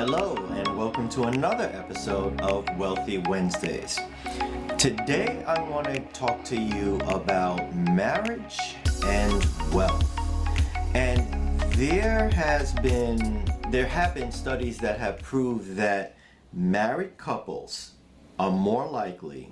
Hello, and welcome to another episode of Wealthy Wednesdays. Today, I want to talk to you about marriage and wealth. And there have been studies that have proved that married couples are more likely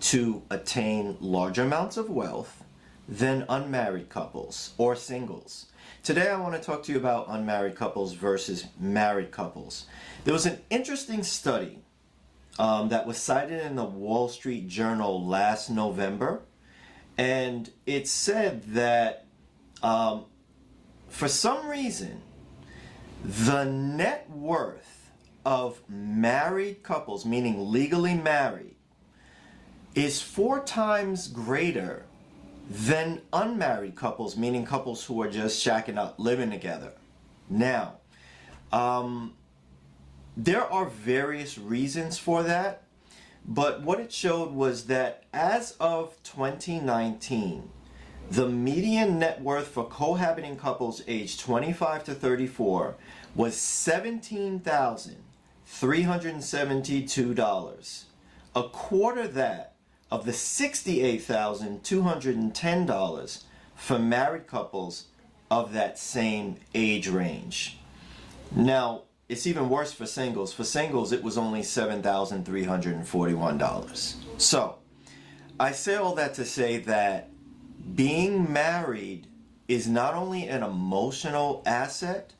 to attain large amounts of wealth than unmarried couples or singles. Today I want to talk to you about unmarried couples versus married couples. There was an interesting study that was cited in the Wall Street Journal last November, and it said that for some reason the net worth of married couples, meaning legally married, is 4 times greater than unmarried couples, meaning couples who are just shacking up, living together. Now, there are various reasons for that, but what it showed was that as of 2019, the median net worth for cohabiting couples aged 25 to 34 was $17,372. A quarter that of the $68,210 for married couples of that same age range. Now, it's even worse for singles. For singles, it was only $7,341. So, I say all that to say that being married is not only an emotional asset,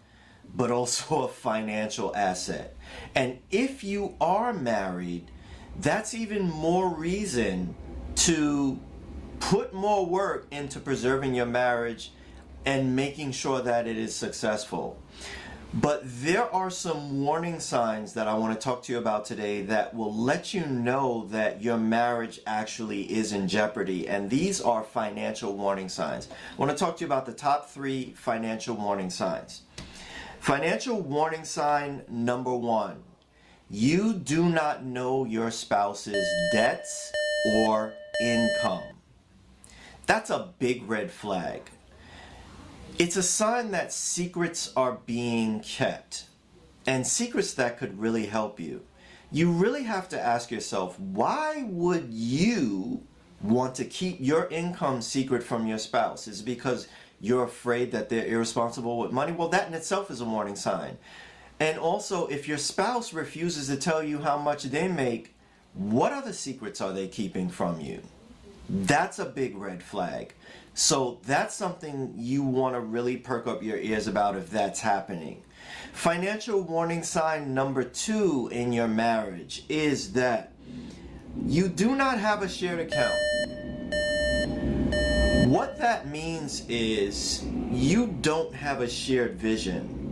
but also a financial asset. And if you are married, that's even more reason to put more work into preserving your marriage and making sure that it is successful. But there are some warning signs that I want to talk to you about today that will let you know that your marriage actually is in jeopardy. And these are financial warning signs. I want to talk to you about the top 3 financial warning signs. Financial warning sign number 1. You do not know your spouse's debts or income. That's a big red flag. It's a sign that secrets are being kept, and secrets that could really help you. You really have to ask yourself, why would you want to keep your income secret from your spouse? Is it because you're afraid that they're irresponsible with money? Well, that in itself is a warning sign. And also, if your spouse refuses to tell you how much they make, what other secrets are they keeping from you? That's a big red flag. So that's something you want to really perk up your ears about if that's happening. Financial warning sign number 2 in your marriage is that you do not have a shared account. What that means is you don't have a shared vision.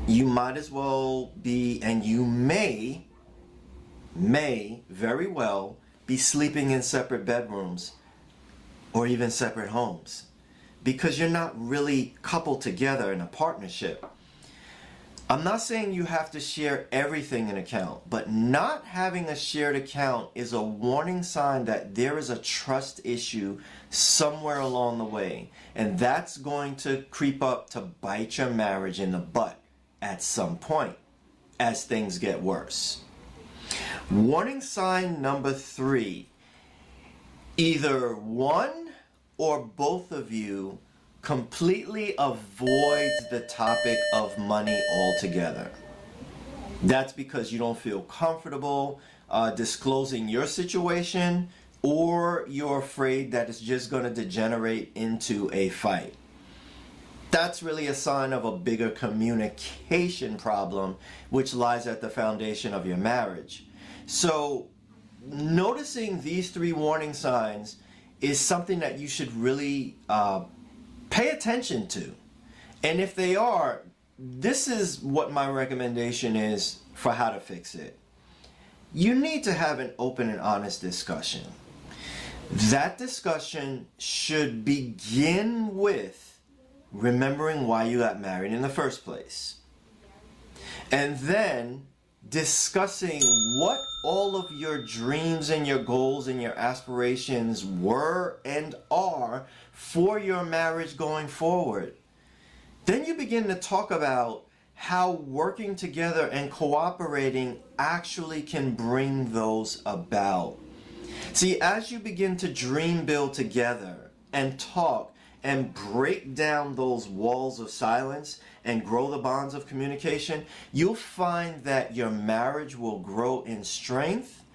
You might as well be, and you may very well be sleeping in separate bedrooms or even separate homes because you're not really coupled together in a partnership. I'm not saying you have to share everything in an account, but not having a shared account is a warning sign that there is a trust issue somewhere along the way, and that's going to creep up to bite your marriage in the butt at some point as things get worse. Warning sign number 3. Either one or both of you completely avoids the topic of money altogether. That's because you don't feel comfortable disclosing your situation, or you're afraid that it's just going to degenerate into a fight. That's really a sign of a bigger communication problem, which lies at the foundation of your marriage. So, noticing these 3 warning signs is something that you should really pay attention to. And if they are, this is what my recommendation is for how to fix it. You need to have an open and honest discussion. That discussion should begin with remembering why you got married in the first place. And then discussing what all of your dreams and your goals and your aspirations were and are for your marriage going forward. Then you begin to talk about how working together and cooperating actually can bring those about. See, as you begin to dream build together and talk and break down those walls of silence and grow the bonds of communication, you'll find that your marriage will grow in strength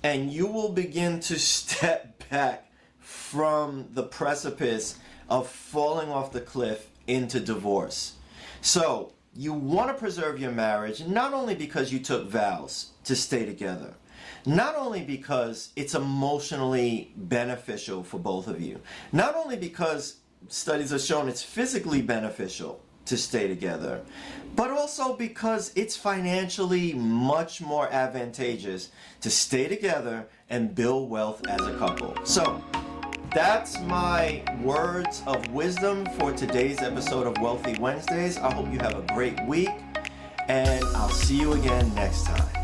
and you will begin to step back from the precipice of falling off the cliff into divorce. So, you want to preserve your marriage not only because you took vows to stay together, not only because it's emotionally beneficial for both of you, not only because studies have shown it's physically beneficial to stay together, but also because it's financially much more advantageous to stay together and build wealth as a couple. So, that's my words of wisdom for today's episode of Wealthy Wednesdays. I hope you have a great week, and I'll see you again next time.